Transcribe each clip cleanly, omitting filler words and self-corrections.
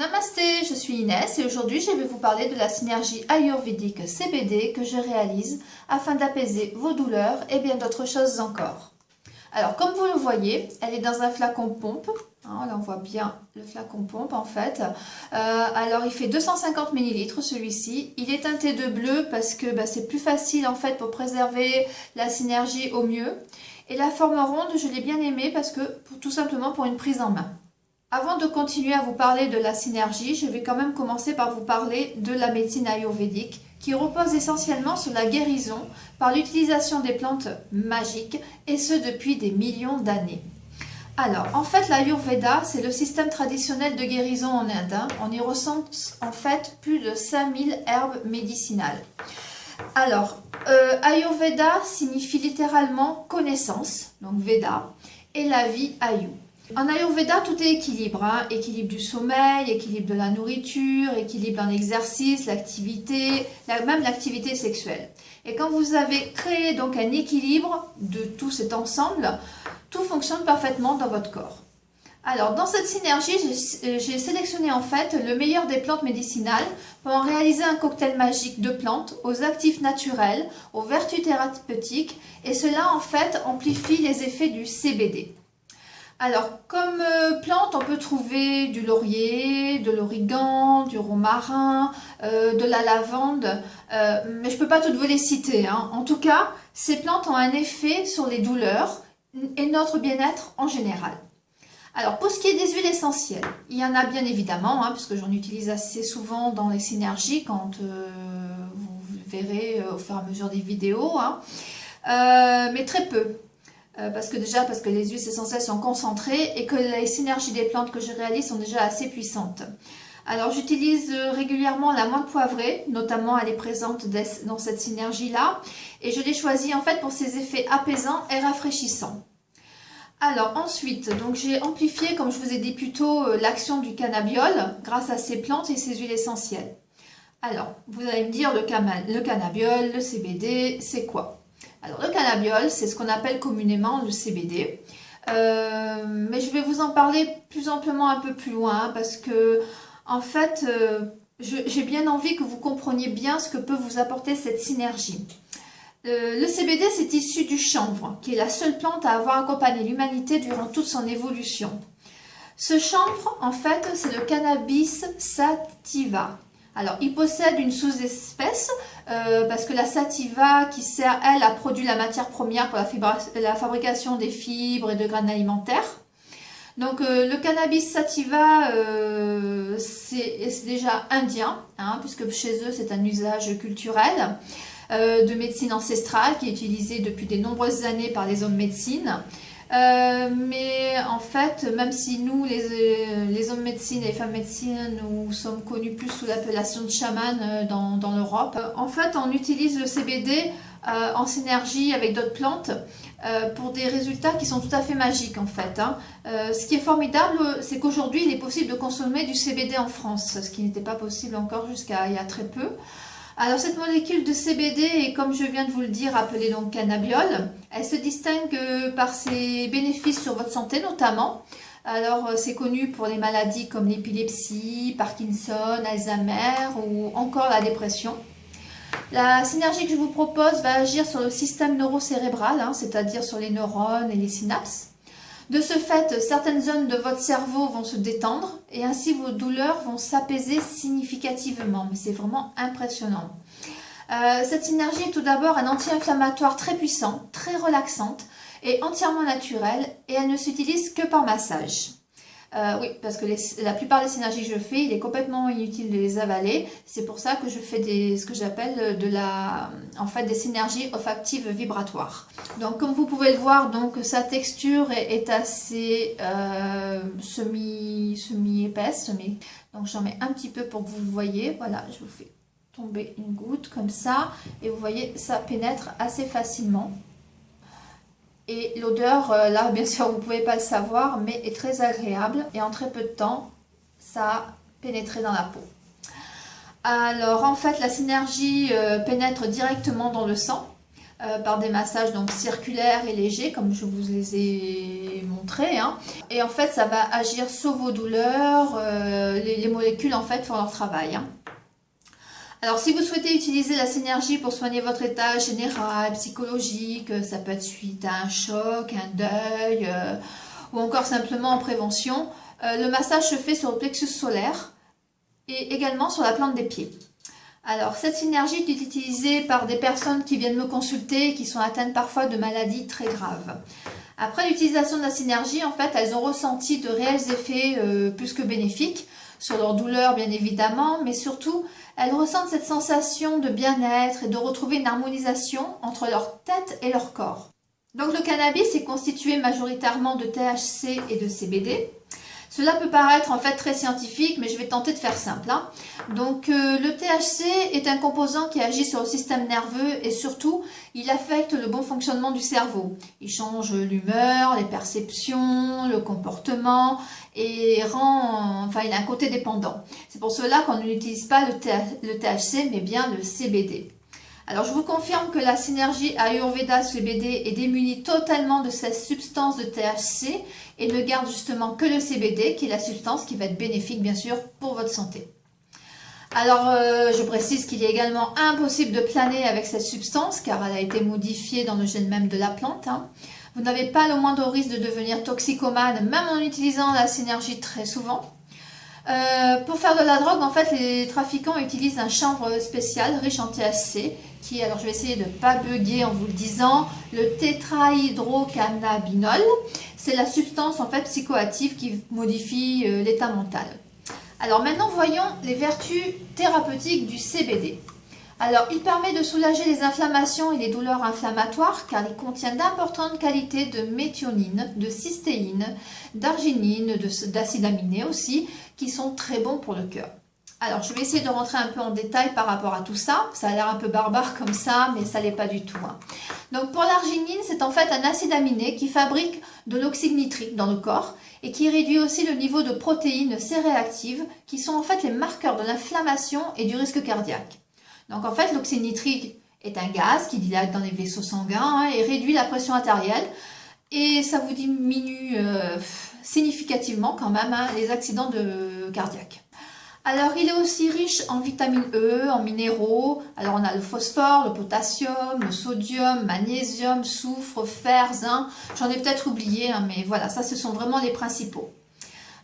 Namasté, je suis Inès et aujourd'hui je vais vous parler de la synergie ayurvédique CBD que je réalise afin d'apaiser vos douleurs et bien d'autres choses encore. Alors comme vous le voyez, elle est dans un flacon pompe, là on voit bien le flacon pompe en fait. Alors il fait 250 ml celui-ci, il est teinté de bleu parce que c'est plus facile en fait pour préserver la synergie au mieux. Et la forme ronde je l'ai bien aimée parce que tout simplement pour une prise en main. Avant de continuer à vous parler de la synergie, je vais quand même commencer par vous parler de la médecine ayurvédique qui repose essentiellement sur la guérison par l'utilisation des plantes magiques et ce depuis des millions d'années. Alors, en fait, l'Ayurveda, c'est le système traditionnel de guérison en Inde. On y recense en fait plus de 5000 herbes médicinales. Alors, Ayurveda signifie littéralement connaissance, donc Veda, et la vie Ayu. En Ayurveda, tout est équilibre, équilibre du sommeil, équilibre de la nourriture, équilibre dans l'exercice, l'activité, même l'activité sexuelle. Et quand vous avez créé donc un équilibre de tout cet ensemble, tout fonctionne parfaitement dans votre corps. Alors, dans cette synergie, j'ai sélectionné en fait le meilleur des plantes médicinales pour en réaliser un cocktail magique de plantes aux actifs naturels, aux vertus thérapeutiques, et cela en fait amplifie les effets du CBD. Alors, comme plante, on peut trouver du laurier, de l'origan, du romarin, de la lavande, mais je ne peux pas toutes vous les citer. En tout cas, ces plantes ont un effet sur les douleurs et notre bien-être en général. Alors, pour ce qui est des huiles essentielles, il y en a bien évidemment, puisque j'en utilise assez souvent dans les synergies, quand vous verrez au fur et à mesure des vidéos, mais très peu. Parce que les huiles essentielles sont concentrées et que les synergies des plantes que je réalise sont déjà assez puissantes. Alors j'utilise régulièrement la menthe poivrée, notamment elle est présente dans cette synergie-là, et je l'ai choisie en fait pour ses effets apaisants et rafraîchissants. Alors ensuite, donc j'ai amplifié, comme je vous ai dit plus tôt, l'action du cannabiol grâce à ces plantes et ces huiles essentielles. Alors, vous allez me dire le cannabiol, le CBD, c'est quoi ? Alors le cannabiol, c'est ce qu'on appelle communément le CBD, mais je vais vous en parler plus amplement un peu plus loin parce que en fait, j'ai bien envie que vous compreniez bien ce que peut vous apporter cette synergie. Le CBD, c'est issu du chanvre, qui est la seule plante à avoir accompagné l'humanité durant toute son évolution. Ce chanvre, en fait, c'est le Cannabis sativa. Alors, il possède une sous-espèce parce que la sativa qui sert, elle, à produire la matière première pour la fabrication des fibres et de graines alimentaires. Donc, le cannabis sativa, c'est déjà indien, puisque chez eux, c'est un usage culturel de médecine ancestrale qui est utilisé depuis de nombreuses années par les hommes médecine. Mais en fait, même si nous, les hommes médecine et les femmes médecine, nous sommes connus plus sous l'appellation de chaman dans l'Europe, en fait, on utilise le CBD en synergie avec d'autres plantes pour des résultats qui sont tout à fait magiques en fait. Ce qui est formidable, c'est qu'aujourd'hui, il est possible de consommer du CBD en France, ce qui n'était pas possible encore jusqu'à il y a très peu. Alors cette molécule de CBD est, comme je viens de vous le dire, appelée donc cannabiol. Elle se distingue par ses bénéfices sur votre santé notamment. Alors c'est connu pour les maladies comme l'épilepsie, Parkinson, Alzheimer ou encore la dépression. La synergie que je vous propose va agir sur le système neurocérébral, c'est-à-dire sur les neurones et les synapses. De ce fait, certaines zones de votre cerveau vont se détendre et ainsi vos douleurs vont s'apaiser significativement. Mais c'est vraiment impressionnant. Cette synergie est tout d'abord un anti-inflammatoire très puissant, très relaxante et entièrement naturelle et elle ne s'utilise que par massage. Oui, parce que la plupart des synergies que je fais, il est complètement inutile de les avaler. C'est pour ça que je fais ce que j'appelle des synergies olfactives vibratoires. Donc, comme vous pouvez le voir, donc sa texture est assez semi-épaisse. Donc, j'en mets un petit peu pour que vous le voyez. Voilà, je vous fais tomber une goutte comme ça. Et vous voyez, ça pénètre assez facilement. Et l'odeur, là bien sûr vous ne pouvez pas le savoir, mais est très agréable. Et en très peu de temps, ça a pénétré dans la peau. Alors en fait, la synergie pénètre directement dans le sang. par des massages donc circulaires et légers, comme je vous les ai montrés. Hein. Et en fait, ça va agir sur vos douleurs. Les molécules, en fait, font leur travail. Hein. Alors, si vous souhaitez utiliser la synergie pour soigner votre état général, psychologique, ça peut être suite à un choc, un deuil, ou encore simplement en prévention, le massage se fait sur le plexus solaire et également sur la plante des pieds. Alors, cette synergie est utilisée par des personnes qui viennent me consulter et qui sont atteintes parfois de maladies très graves. Après l'utilisation de la synergie, en fait, elles ont ressenti de réels effets plus que bénéfiques sur leur douleur, bien évidemment, mais surtout, elles ressentent cette sensation de bien-être et de retrouver une harmonisation entre leur tête et leur corps. Donc, le cannabis est constitué majoritairement de THC et de CBD. Cela peut paraître en fait très scientifique, mais je vais tenter de faire simple. Hein. Donc le THC est un composant qui agit sur le système nerveux et surtout, il affecte le bon fonctionnement du cerveau. Il change l'humeur, les perceptions, le comportement et il a un côté dépendant. C'est pour cela qu'on n'utilise pas le THC, mais bien le CBD. Alors, je vous confirme que la synergie Ayurveda CBD est démunie totalement de cette substance de THC et ne garde justement que le CBD, qui est la substance qui va être bénéfique, bien sûr, pour votre santé. Alors, je précise qu'il est également impossible de planer avec cette substance, car elle a été modifiée dans le gène même de la plante. Hein. Vous n'avez pas le moindre risque de devenir toxicomane, même en utilisant la synergie très souvent. Pour faire de la drogue, en fait, les trafiquants utilisent un chanvre spécial riche en THC, qui, alors je vais essayer de ne pas bugger en vous le disant, le tétrahydrocannabinol. C'est la substance en fait psychoactive qui modifie l'état mental. Alors maintenant, voyons les vertus thérapeutiques du CBD. Alors, il permet de soulager les inflammations et les douleurs inflammatoires car il contient d'importantes qualités de méthionine, de cystéine, d'arginine, d'acides aminés aussi, qui sont très bons pour le cœur. Alors, je vais essayer de rentrer un peu en détail par rapport à tout ça. Ça a l'air un peu barbare comme ça, mais ça ne l'est pas du tout. Hein. Donc, pour l'arginine, c'est en fait un acide aminé qui fabrique de l'oxyde nitrique dans le corps et qui réduit aussi le niveau de protéines C-réactives qui sont en fait les marqueurs de l'inflammation et du risque cardiaque. Donc, en fait, l'oxyde nitrique est un gaz qui dilate dans les vaisseaux sanguins et réduit la pression artérielle et ça vous diminue significativement quand même les accidents cardiaques. Alors, il est aussi riche en vitamine E, en minéraux. Alors, on a le phosphore, le potassium, le sodium, magnésium, soufre, fer, zinc. J'en ai peut-être oublié, hein, mais voilà, ça, ce sont vraiment les principaux.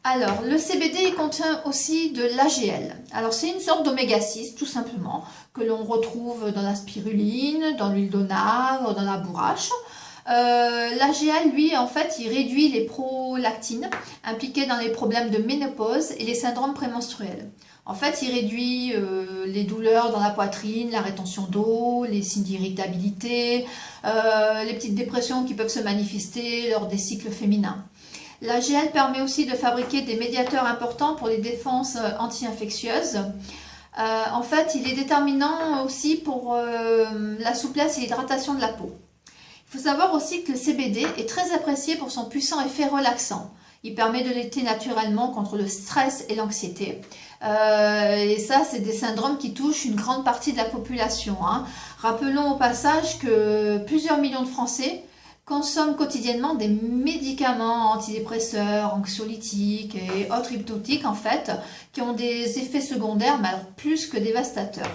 Alors, le CBD il contient aussi de l'AGL. Alors, c'est une sorte d'oméga 6, tout simplement, que l'on retrouve dans la spiruline, dans l'huile d'onagre, dans la bourrache. L'AGL, lui, en fait, il réduit les prolactines impliquées dans les problèmes de ménopause et les syndromes prémenstruels. En fait, il réduit les douleurs dans la poitrine, la rétention d'eau, les signes d'irritabilité, les petites dépressions qui peuvent se manifester lors des cycles féminins. L'AGL permet aussi de fabriquer des médiateurs importants pour les défenses anti-infectieuses. En fait, il est déterminant aussi pour la souplesse et l'hydratation de la peau. Il faut savoir aussi que le CBD est très apprécié pour son puissant effet relaxant. Il permet de lutter naturellement contre le stress et l'anxiété. Et ça, c'est des syndromes qui touchent une grande partie de la population. Hein. Rappelons au passage que plusieurs millions de Français consomment quotidiennement des médicaments antidépresseurs, anxiolytiques et autres hypnotiques en fait, qui ont des effets secondaires, mais alors plus que dévastateurs.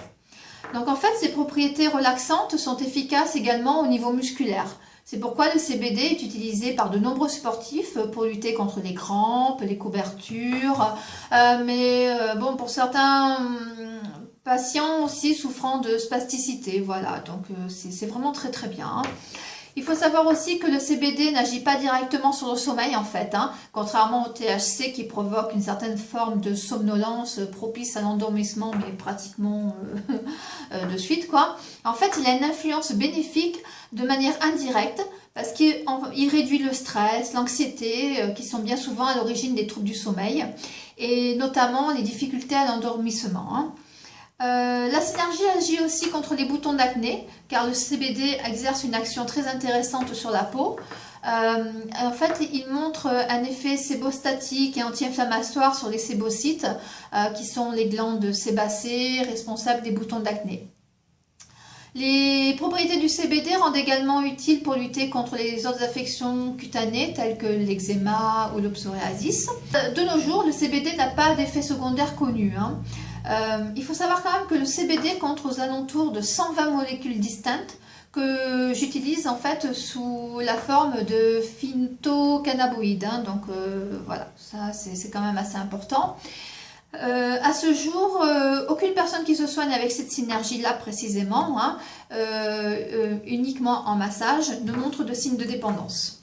Donc en fait, ces propriétés relaxantes sont efficaces également au niveau musculaire. C'est pourquoi le CBD est utilisé par de nombreux sportifs pour lutter contre les crampes, les couvertures, bon, pour certains patients aussi souffrant de spasticité, voilà, donc c'est vraiment très très bien. Hein. Il faut savoir aussi que le CBD n'agit pas directement sur le sommeil en fait, hein, contrairement au THC qui provoque une certaine forme de somnolence propice à l'endormissement, mais pratiquement de suite quoi. En fait, il a une influence bénéfique de manière indirecte parce qu'il réduit le stress, l'anxiété qui sont bien souvent à l'origine des troubles du sommeil et notamment les difficultés à l'endormissement. Hein. La synergie agit aussi contre les boutons d'acné car le CBD exerce une action très intéressante sur la peau. En fait, il montre un effet sébostatique et anti-inflammatoire sur les sébocytes qui sont les glandes sébacées responsables des boutons d'acné. Les propriétés du CBD rendent également utiles pour lutter contre les autres affections cutanées telles que l'eczéma ou le psoriasis. De nos jours, le CBD n'a pas d'effet secondaire connu. Il faut savoir quand même que le CBD compte aux alentours de 120 molécules distinctes que j'utilise en fait sous la forme de phytocannabinoïdes. Donc voilà, ça c'est quand même assez important. À ce jour, aucune personne qui se soigne avec cette synergie-là précisément, uniquement en massage, ne montre de signes de dépendance.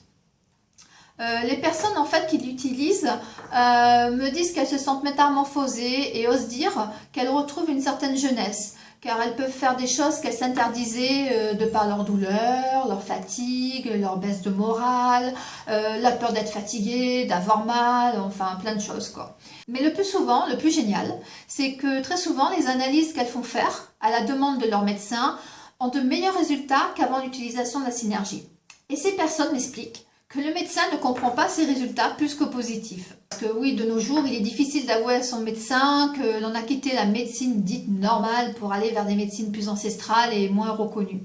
Les personnes en fait qui l'utilisent me disent qu'elles se sentent métamorphosées et osent dire qu'elles retrouvent une certaine jeunesse, car elles peuvent faire des choses qu'elles s'interdisaient de par leur douleur, leur fatigue, leur baisse de morale, la peur d'être fatiguée, d'avoir mal, enfin plein de choses quoi. Mais le plus souvent, le plus génial, c'est que très souvent les analyses qu'elles font faire à la demande de leur médecin ont de meilleurs résultats qu'avant l'utilisation de la synergie. Et ces personnes m'expliquent que le médecin ne comprend pas ces résultats plus que positifs. Parce que oui, de nos jours, il est difficile d'avouer à son médecin que l'on a quitté la médecine dite normale pour aller vers des médecines plus ancestrales et moins reconnues.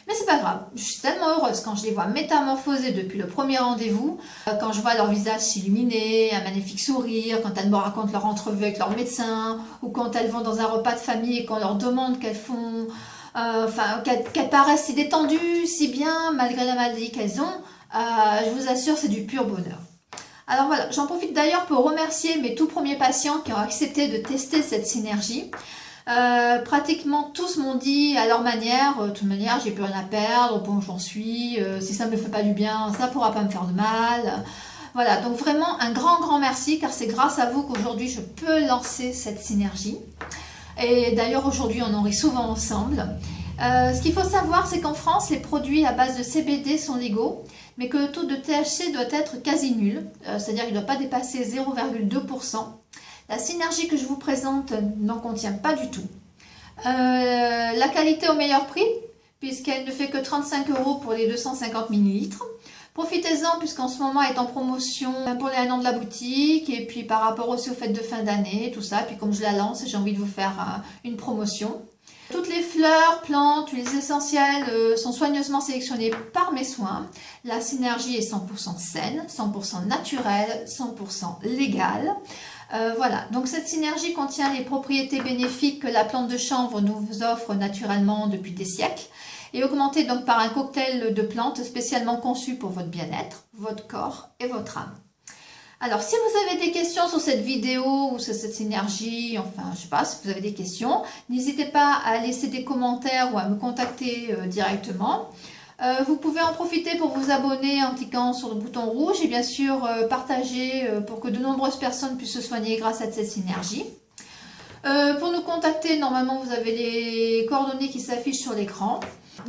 Mais c'est pas grave, je suis tellement heureuse quand je les vois métamorphosées depuis le premier rendez-vous, quand je vois leur visage s'illuminer, un magnifique sourire, quand elles me racontent leur entrevue avec leur médecin, ou quand elles vont dans un repas de famille et qu'on leur demande qu'elles font, qu'elles paraissent si détendues, si bien, malgré la maladie qu'elles ont, je vous assure, c'est du pur bonheur. Alors voilà, j'en profite d'ailleurs pour remercier mes tout premiers patients qui ont accepté de tester cette synergie. Pratiquement tous m'ont dit à leur manière, de toute manière j'ai plus rien à perdre, bon j'en suis, si ça me fait pas du bien, ça pourra pas me faire de mal. Voilà, donc vraiment un grand merci car c'est grâce à vous qu'aujourd'hui je peux lancer cette synergie. Et d'ailleurs aujourd'hui on en rit souvent ensemble. Ce qu'il faut savoir c'est qu'en France les produits à base de CBD sont légaux, mais que le taux de THC doit être quasi nul, c'est-à-dire qu'il ne doit pas dépasser 0,2%. La synergie que je vous présente n'en contient pas du tout. La qualité au meilleur prix, puisqu'elle ne fait que 35 € pour les 250 ml. Profitez-en puisqu'en ce moment elle est en promotion pour les 1 an de la boutique et puis par rapport aussi aux fêtes de fin d'année, tout ça. Puis comme je la lance, j'ai envie de vous faire une promotion. Toutes les fleurs, plantes, huiles essentielles sont soigneusement sélectionnées par mes soins. La synergie est 100% saine, 100% naturelle, 100% légale. Voilà, donc cette synergie contient les propriétés bénéfiques que la plante de chanvre nous offre naturellement depuis des siècles et augmentée donc par un cocktail de plantes spécialement conçu pour votre bien-être, votre corps et votre âme. Alors, si vous avez des questions sur cette vidéo ou sur cette synergie, enfin, je sais pas, si vous avez des questions, n'hésitez pas à laisser des commentaires ou à me contacter directement. Vous pouvez en profiter pour vous abonner en cliquant sur le bouton rouge et bien sûr partager pour que de nombreuses personnes puissent se soigner grâce à cette synergie. Pour nous contacter, normalement, vous avez les coordonnées qui s'affichent sur l'écran.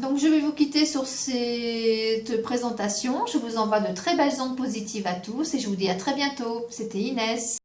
Donc, je vais vous quitter sur cette présentation. Je vous envoie de très belles ondes positives à tous et je vous dis à très bientôt. C'était Inès.